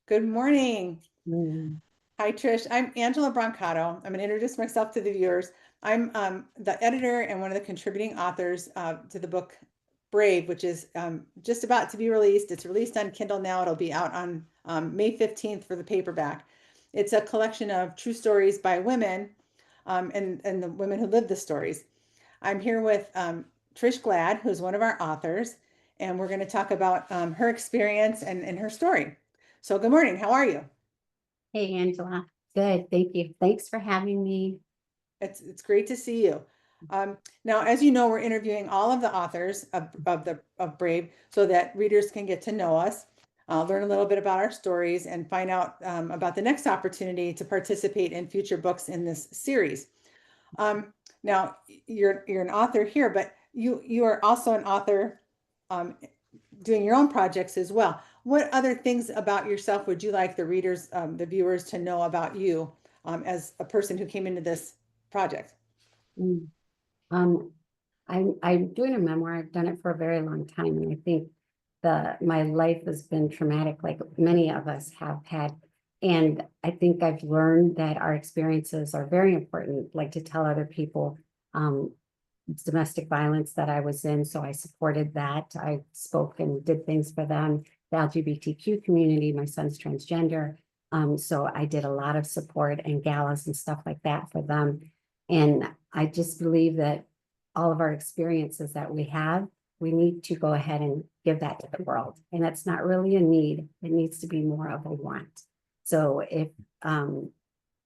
Good morning. Mm. Hi, Trish. I'm Angela Brancato. I'm going to introduce myself to the viewers. I'm the editor and one of the contributing authors to the book Brave, which is just about to be released. It's released on Kindle now. It'll be out on May 15th for the paperback. It's a collection of true stories by women and the women who live the stories. I'm here with Trish Glad, who's one of our authors, and we're going to talk about her experience and her story. So, good morning. How are you? Hey, Angela. Good. Thank you. Thanks for having me. It's great to see you. Now, as you know, we're interviewing all of the authors of Brave so that readers can get to know us, learn a little bit about our stories, and find out about the next opportunity to participate in future books in this series. Now, you're an author here, but you are also an author um, doing your own projects as well. What other things about yourself would you like the readers, the viewers, to know about you as a person who came into this project? Mm. Um, I'm doing a memoir. I've done it for a very long time, and I think my life has been traumatic, like many of us have had. And I think I've learned that our experiences are very important, like to tell other people. Domestic violence that I was in, so I supported that. I spoke and did things for them. The LGBTQ community, my son's transgender. So I did a lot of support and galas and stuff like that for them. And I just believe that all of our experiences that we have, we need to go ahead and give that to the world. And that's not really a need. It needs to be more of a want. So if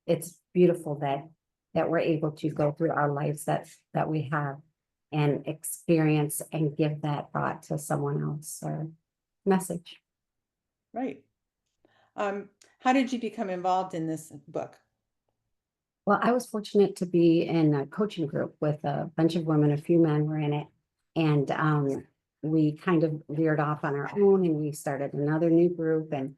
it's beautiful that we're able to go through our lives that we have and experience and give that thought to someone else or message. Right. How did you become involved in this book? Well, I was fortunate to be in a coaching group with a bunch of women, a few men were in it. And we kind of veered off on our own and we started another new group. And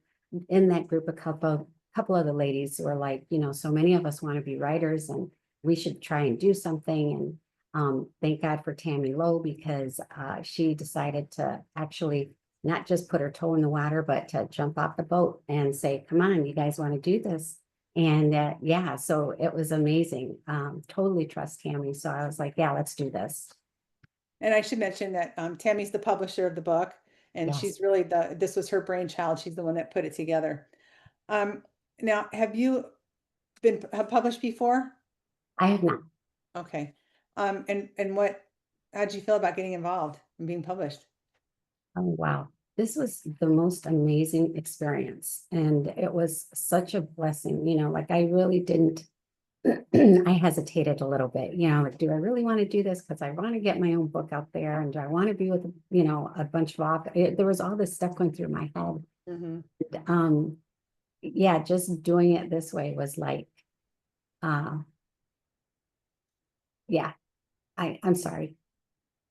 in that group, a couple of the ladies were like, so many of us want to be writers and we should try and do something. And thank God for Tammy Lowe because she decided to actually not just put her toe in the water, but to jump off the boat and say, come on, you guys want to do this? And yeah, so it was amazing. Totally trust Tammy. So I was like, yeah, let's do this. And I should mention that Tammy's the publisher of the book, and Yes, she's really this was her brainchild. She's the one that put it together. Um, Now, have you been published before? I have not. Okay. And how did you feel about getting involved and being published? Oh, wow. This was the most amazing experience. And it was such a blessing. Like I really didn't, I hesitated a little bit, like, do I really want to do this? Because I want to get my own book out there and do I want to be with, a bunch of authors? There was all this stuff going through my head. Hmm. Um, yeah, just doing it this way was like, uh, yeah, I'm sorry.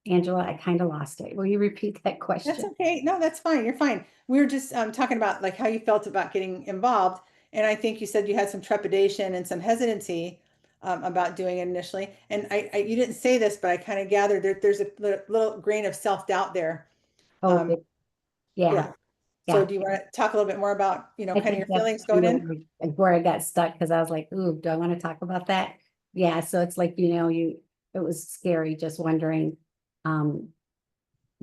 Angela, I kind of lost it. Will you repeat that That's question? okay. No, that's fine. You're fine. We were just talking about like how you felt about getting involved, and I think you said you had some trepidation and some hesitancy about doing it initially. And you didn't say this, but I kind of gathered there's a little grain of self-doubt there. Oh, Um, yeah, yeah. So yeah. do you want to talk a little bit more about, I kind of think your that's feelings going kind of in? where I got stuck because I was like, ooh, do I want to talk about that? Yeah. So it's like, it was scary just wondering, um,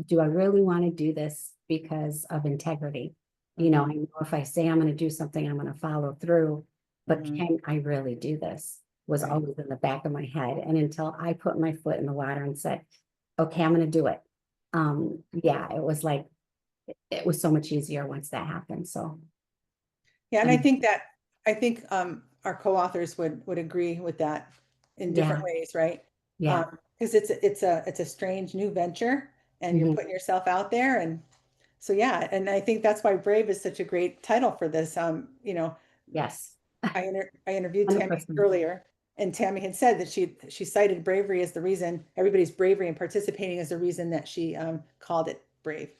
do I really want to do this because of integrity? I Hmm. know if I say I'm going to do something, I'm going to follow through, but Hmm. can I really do this? Was Right. always in the back of my head. And until I put my foot in the water and said, okay, I'm going to do it. Yeah, it was like, it was so much easier once that happened. So, Yeah, and um, I think our co-authors would agree with that in different yeah, ways, right? yeah. Because it's a strange new venture, and you're Mhm. putting yourself out there, and so yeah, and I think that's why Brave is such a great title for this. Yes, I interviewed Tammy 100%. earlier, and Tammy had said that she cited bravery as the reason everybody's bravery and participating as the reason that she called it Brave.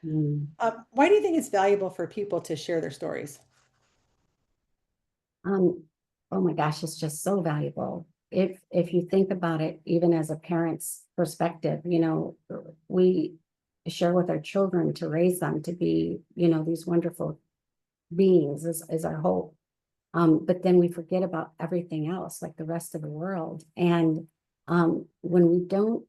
Mm. Why do you think it's valuable for people to share their stories? Um, oh my gosh, it's just so valuable. If you think about it, even as a parent's perspective, we share with our children to raise them to be, these wonderful beings is our hope. But then we forget about everything else, like the rest of the world. And when we don't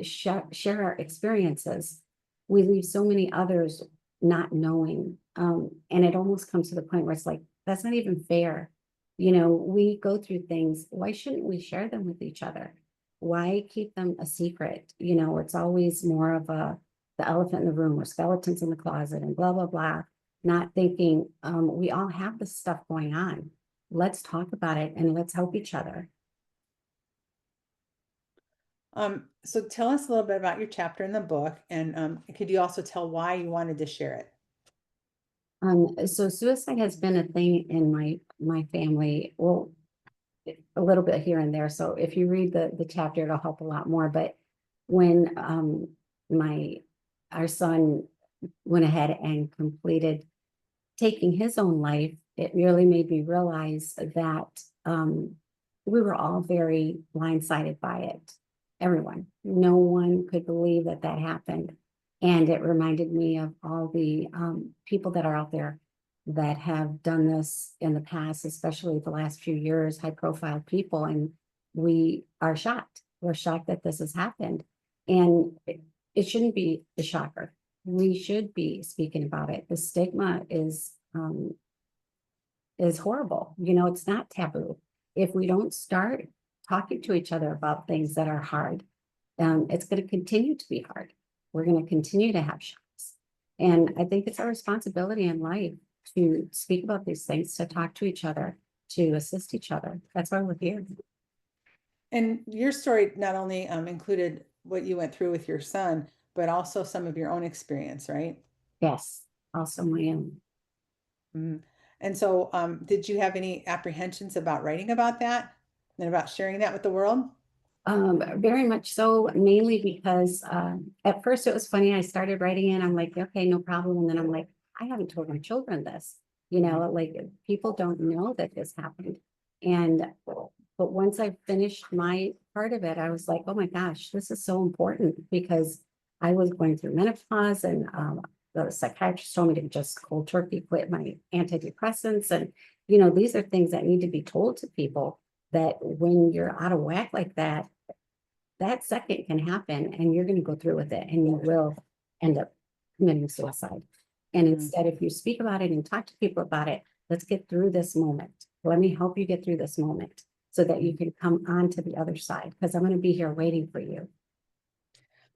share our experiences, we leave so many others not knowing. And it almost comes to the point where it's like, that's not even fair. We go through things. Why shouldn't we share them with each other? Why keep them a secret? It's always more of the elephant in the room or skeletons in the closet and blah, blah, blah, not thinking we all have this stuff going on. Let's talk about it and let's help each other. So tell us a little bit about your chapter in the book, and could you also tell why you wanted to share it? So suicide has been a thing in my family. Well, a little bit here and there. So if you read the chapter, it'll help a lot more. But when my our son went ahead and completed taking his own life, it really made me realize that we were all very blindsided by it. Everyone, no one could believe that that happened. And it reminded me of all the people that are out there that have done this in the past, especially the last few years, high profile people. And we are shocked. We're shocked that this has happened. And it shouldn't be a shocker. We should be speaking about it. The stigma is horrible. It's not taboo. If we don't start talking to each other about things that are hard, it's going to continue to be hard. We're going to continue to have shocks. And I think it's our responsibility in life to speak about these things, to talk to each other, to assist each other. That's why we're here. And your story not only included what you went through with your son, but also some of your own experience, right? Yes, also my own. Mhm. And so, did you have any apprehensions about writing about that and about sharing that with the world? Very much so, mainly because at first it was funny. I started writing it. I'm like, okay, no problem. And then I'm like, I haven't told my children this. Like people don't know that this happened. And but once I finished my part of it, I was like, oh my gosh, this is so important because I was going through menopause and the psychiatrist told me to just cold turkey quit my antidepressants. And, these are things that need to be told to people that when you're out of whack like that, that second can happen and you're going to go through with it and you will end up committing suicide. And Mm. instead, if you speak about it and talk to people about it, let's get through this moment. Let me help you get through this moment so that you can come on to the other side because I'm going to be here waiting for you.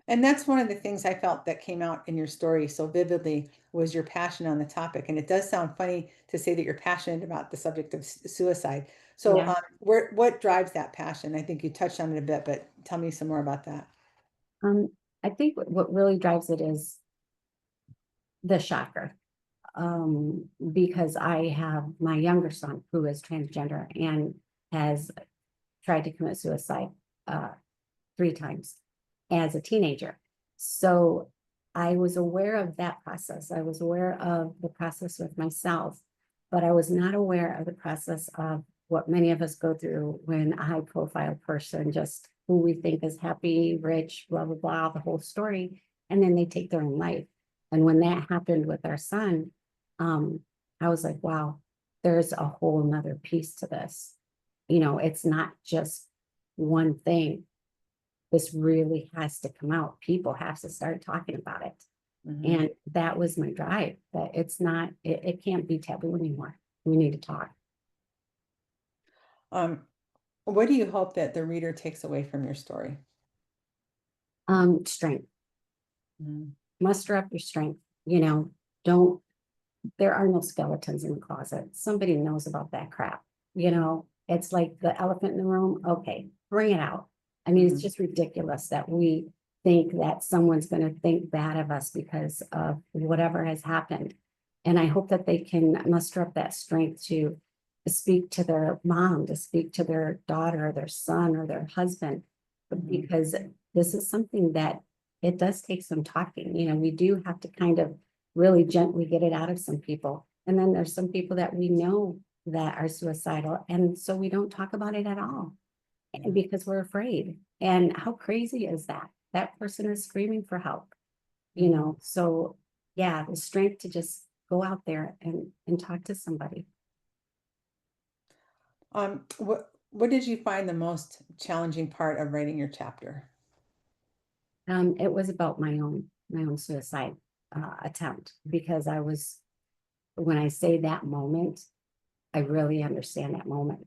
And that's one of the things I felt that came out in your story so vividly was your passion on the topic. And it does sound funny to say that you're passionate about the subject of suicide. So, Yeah. what drives that passion? I think you touched on it a bit, but tell me some more about that. Um, I think what really drives it is the shocker. Because I have my younger son who is transgender and has tried to commit suicide uh, 3 times as a teenager. So I was aware of that process. I was aware of the process with myself, but I was not aware of the process of what many of us go through when a high profile person, just who we think is happy, rich, blah, blah, blah, the whole story, and then they take their own life. And when that happened with our son, um, I was like, wow, there's a whole nother piece to this. It's not just one thing. This really has to come out. People have to start talking about it. Mhm. And that was my drive, that it's not, it can't be taboo anymore. We need to talk. Um, what do you hope that the reader takes away from your story? Strength, Mhm. muster up your strength, don't, there are no skeletons in the closet. Somebody knows about that crap. It's like the elephant in the room. Okay, bring it out. I mean, it's Mhm. just ridiculous that we think that someone's going to think bad of us because of whatever has happened. And I hope that they can muster up that strength to speak to their mom, to speak to their daughter, or their son, or their husband, Mhm. because this is something that it does take some talking. We do have to kind of really gently get it out of some people. And then there's some people that we know that are suicidal. And so we don't talk about it at all Yeah. because we're afraid. And how crazy is that? That person is screaming for help, Mhm. So yeah, the strength to just go out there and talk to somebody. What did you find the most challenging part of writing your chapter? It was about my own suicide attempt, because I was, when I say that moment, I really understand that moment.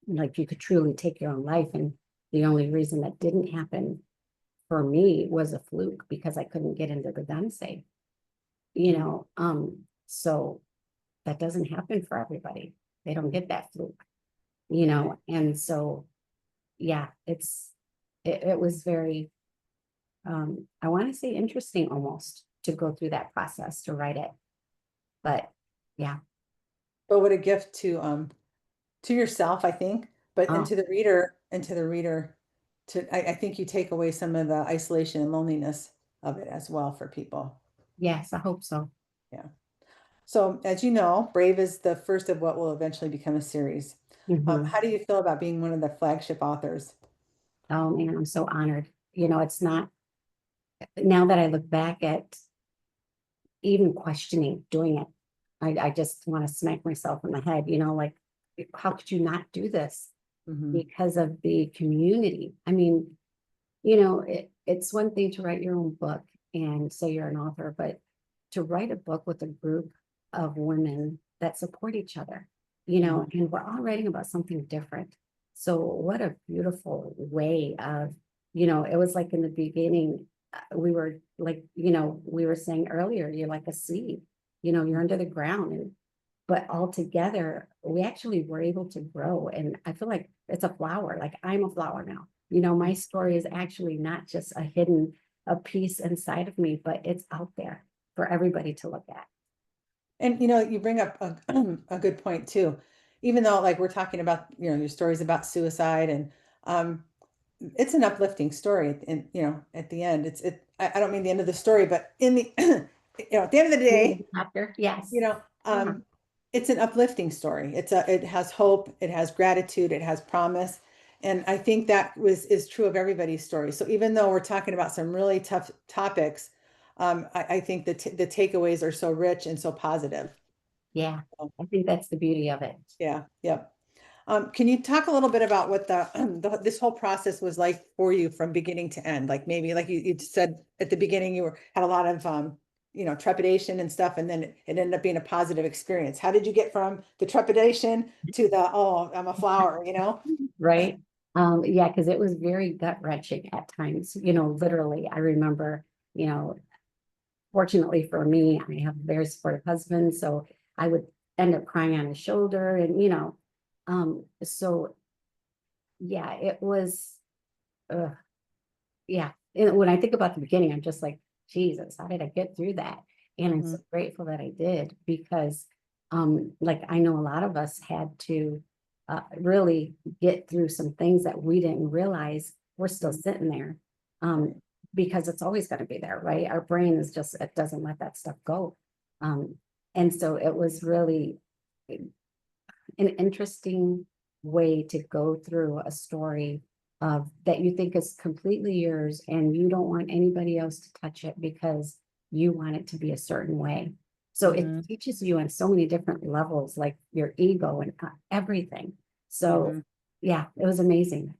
Like, you could truly take your own life, and the only reason that didn't happen for me was a fluke, because I couldn't get into the gun safe. So that doesn't happen for everybody. They don't get that fluke, and so yeah, it was very I want to say interesting almost to go through that process to write it. But yeah. But what a gift to yourself, I think, but and Oh, to the reader, I think you take away some of the isolation and loneliness of it as well for people. yes, I hope so. Yeah. So as you know, Brave is the first of what will eventually become a series. Hmm. How do you feel about being one of the flagship authors? Oh man, I'm so honored. It's not, now that I look back at even questioning doing it, I just want to smack myself in the head, like, how could you not do this? Hmm. Because of the community. I mean, it's one thing to write your own book and say you're an author, but to write a book with a group of women that support each other, Hmm. and we're all writing about something different. So, what a beautiful way of, it was like in the beginning, we were like, we were saying earlier, you're like a seed, you're under the ground, but all together, we actually were able to grow. And I feel like it's a flower, like I'm a flower now. My story is actually not just a piece inside of me, but it's out there for everybody to look at. And you bring up a good point too. Even though like we're talking about, your stories about suicide and um it's an uplifting story and at the end I don't mean the end of the story, but in the at the end of the day, After, you yes. know, Yeah. it's an uplifting story. It has hope, it has gratitude, it has promise. And I think that is true of everybody's story. So even though we're talking about some really tough topics, I think the takeaways are so rich and so positive. Yeah. So, I think that's the beauty of it. yeah, yeah. Can you talk a little bit about what this whole process was like for you from beginning to end? Like maybe like you said at the beginning had a lot of trepidation and stuff, and then it ended up being a positive experience. How did you get from the trepidation to the oh, I'm a flower, Right. Yeah, because it was very gut wrenching at times, literally. I remember, you know, fortunately for me, I have a very supportive husband, so I would end up crying on his shoulder, and so yeah, it was, yeah. And when I think about the beginning, I'm just like, Jesus, how did I get through that? And I'm Hmm. so grateful that I did, because like, I know a lot of us had to really get through some things that we didn't realize were still sitting there. Um, Right. because it's always going to be there, right? Our brain is just, it doesn't let that stuff go. Um, and so it was really an interesting way to go through a story of that you think is completely yours, and you don't want anybody else to touch it because you want it to be a certain way. So it Hmm. teaches you on so many different levels, like your ego and everything. So Hmm. yeah, it was amazing.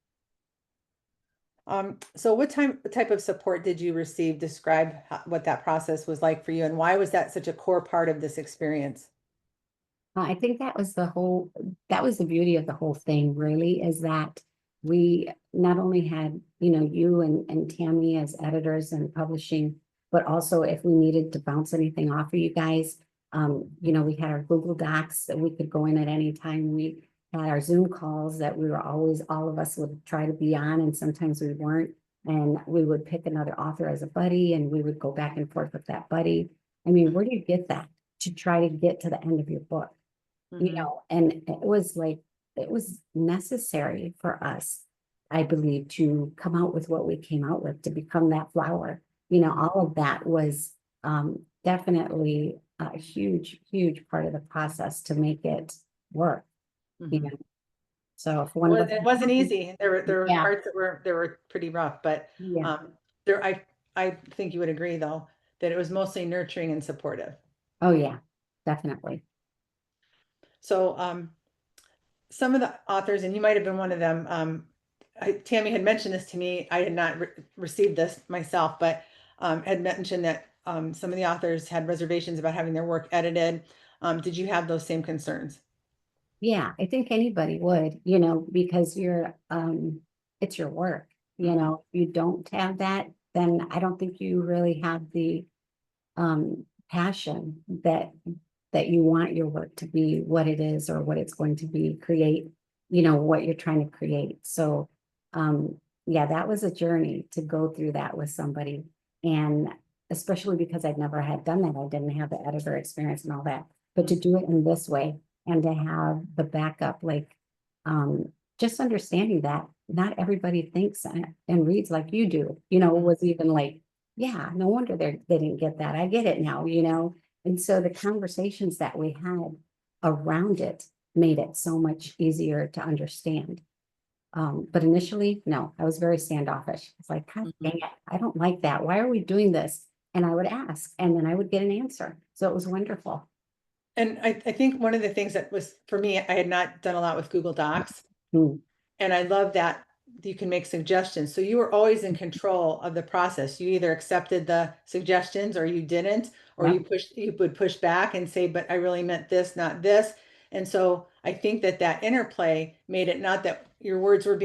So what type of support did you receive? Describe what that process was like for you, and why was that such a core part of this experience? I think that was the beauty of the whole thing, really, is that we not only had, you and Tammy as editors and publishing, but also if we needed to bounce anything off of you guys, we had our Google Docs that we could go in at any time. We had our Zoom calls that we were always, all of us would try to be on, and sometimes we weren't. And we would pick another author as a buddy, and we would go back and forth with that buddy. I mean, where do you get that to try to get to the end of your book? Hmm. And it was like, it was necessary for us, I believe, to come out with what we came out with, to become that flower. All of that was definitely a huge, huge part of the process to make it work, you Hmm. know. So if one of us, It wasn't easy. There were yeah, parts that were pretty rough, but yeah, um, there I think you would agree though that it was mostly nurturing and supportive. Oh, yeah, definitely. So some of the authors, and you might have been one of them, Tammy had mentioned this to me. I had not received this myself, but had mentioned that some of the authors had reservations about having their work edited. Did you have those same concerns? Yeah, I think anybody would, because it's your work, Mhm. if you don't have that, then I don't think you really have the passion that you want your work to be what it is or what it's going to be, create, what you're trying to create. So, yeah, that was a journey to go through that with somebody. And especially because I'd never had done that, I didn't have the editor experience and all that. But to do it in this way and to have the backup, like just understanding that not everybody thinks and reads like you do, Mhm. was even like, yeah, no wonder they didn't get that. I get it now. And so the conversations that we had around it made it so much easier to understand. But initially, no, I was very standoffish. It's like, God dang Mhm. it, I don't like that. Why are we doing this? And I would ask, and then I would get an answer. So it was wonderful. And I think one of the things that was for me, I had not done a lot with Google Docs. Mm, And I love that you can make suggestions. So you were always in control of the process. You either accepted the suggestions or you didn't, or yep. you would push back and say, but I really meant this, not this. And so I think that that interplay made it not that your words were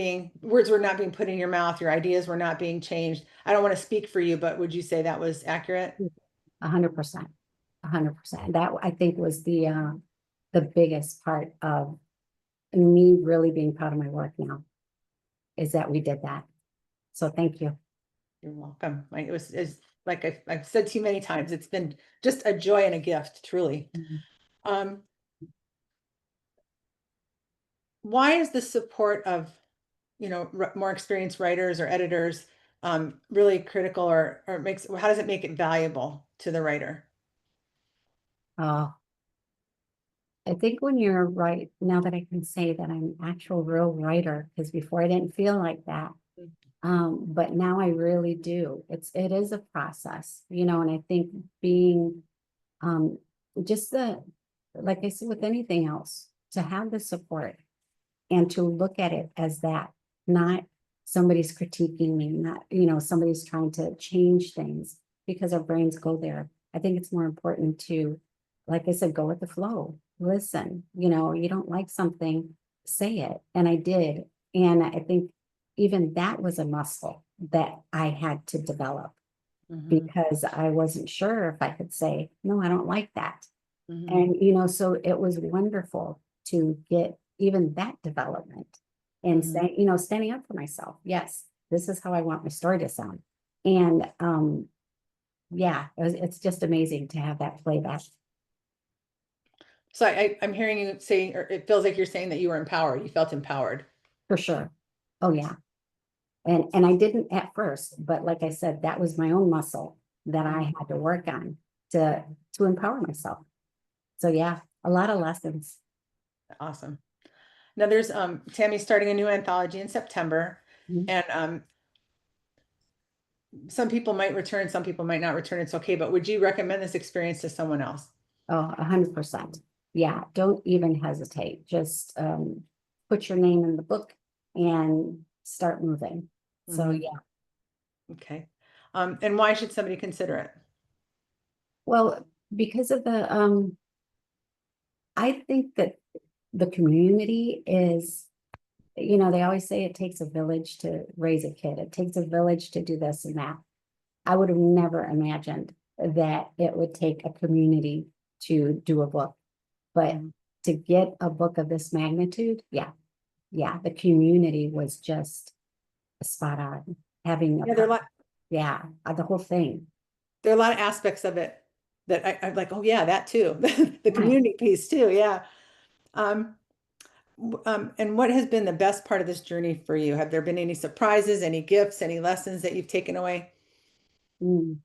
not being put in your mouth, your ideas were not being changed. I don't want to speak for you, but would you say that was accurate? 100%. 100%. That I think was the biggest part of me really being proud of my work now is that we did that. So thank you. You're welcome. It was is like I've said to you many times, it's been just a joy and a gift, truly. Mhm. Um, why is the support of more experienced writers or editors really critical, or makes how does it make it valuable to the writer? Oh, I think when you're right, now that I can say that I'm an actual real writer, because before I didn't feel like that. But now I really do. It is a process, and I think being um just like I said with anything else, to have the support and to look at it as that, not somebody's critiquing me, not, somebody's trying to change things because our brains go there. I think it's more important to, like I said, go with the flow. Listen, you don't like something, say it. And I did. And I think even that was a muscle that I had to develop Hmm. because I wasn't sure if I could say, no, I don't like that. Hmm. And, so it was wonderful to get even that development and Hmm. say, standing up for myself. Yes, this is how I want my story to sound. And yeah, it's just amazing to have that playback So I'm hearing you saying, or it feels like you're saying that you were empowered. You felt empowered. for sure. Oh yeah. And I didn't at first, but like I said, that was my own muscle that I Mhm. had to work on to to empower myself. So yeah, a lot of lessons. Awesome. Now there's Tammy's starting a new anthology in September, Mhm. and some people might return, some people might not return. It's okay, but would you recommend this experience to someone else? Oh, 100%. Yeah, don't even hesitate. Just put your name in the book and start moving. So Hmm. yeah, Okay. And why should somebody consider it? well, because of I think that the community is, they always say it takes a village to raise a kid. It takes a village to do this and that. I would have never imagined that it would take a community to do a book, but Mhm. to get a book of this magnitude, yeah, yeah, the community was just spot on. Having a Yeah, yeah, the whole thing. there are a lot of aspects of it that I'm like, oh yeah, that too. The Right. community piece too. Yeah. Um, and what has been the best part of this journey for you? Have there been any surprises, any gifts, any lessons that you've taken away? Mm.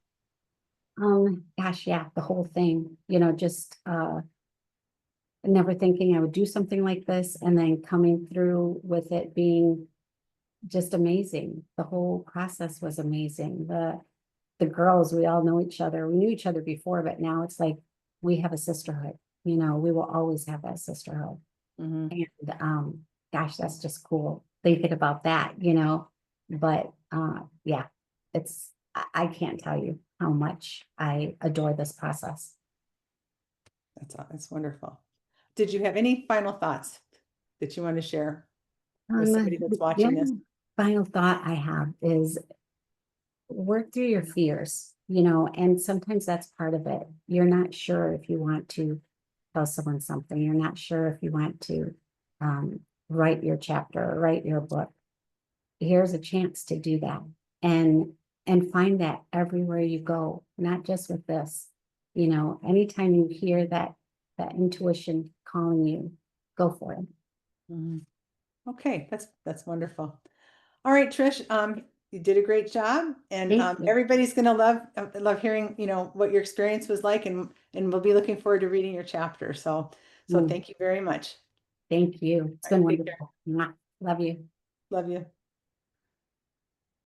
Gosh, yeah, the whole thing, just never thinking I would do something like this and then coming through with it being just amazing. The whole process was amazing. The girls, we all know each other. We knew each other before, but now it's like we have a sisterhood. You know, we will always have that sisterhood. Mhm. And gosh, that's just cool thinking about that, you know. But yeah, I can't tell you how much I adore this process. That's wonderful. Did you have any final thoughts that you want to share with somebody that's The watching this? only final thought I have is work through your fears, you know, and sometimes that's part of it. You're not sure if you want to tell someone something. You're not sure if you want to um, write your chapter or write your book. Here's a chance to do that, and find that everywhere you go, not just with this. You know, anytime you hear that intuition calling you, go for it. Mhm. Okay, that's wonderful. All right, Trish, you did a great job, and Thank you. everybody's gonna love hearing, what your experience was like, and we'll be looking forward to reading your chapter. So Mm, thank you very much. thank you. It's All right, been take care. wonderful. Mwah. Love you. Love you.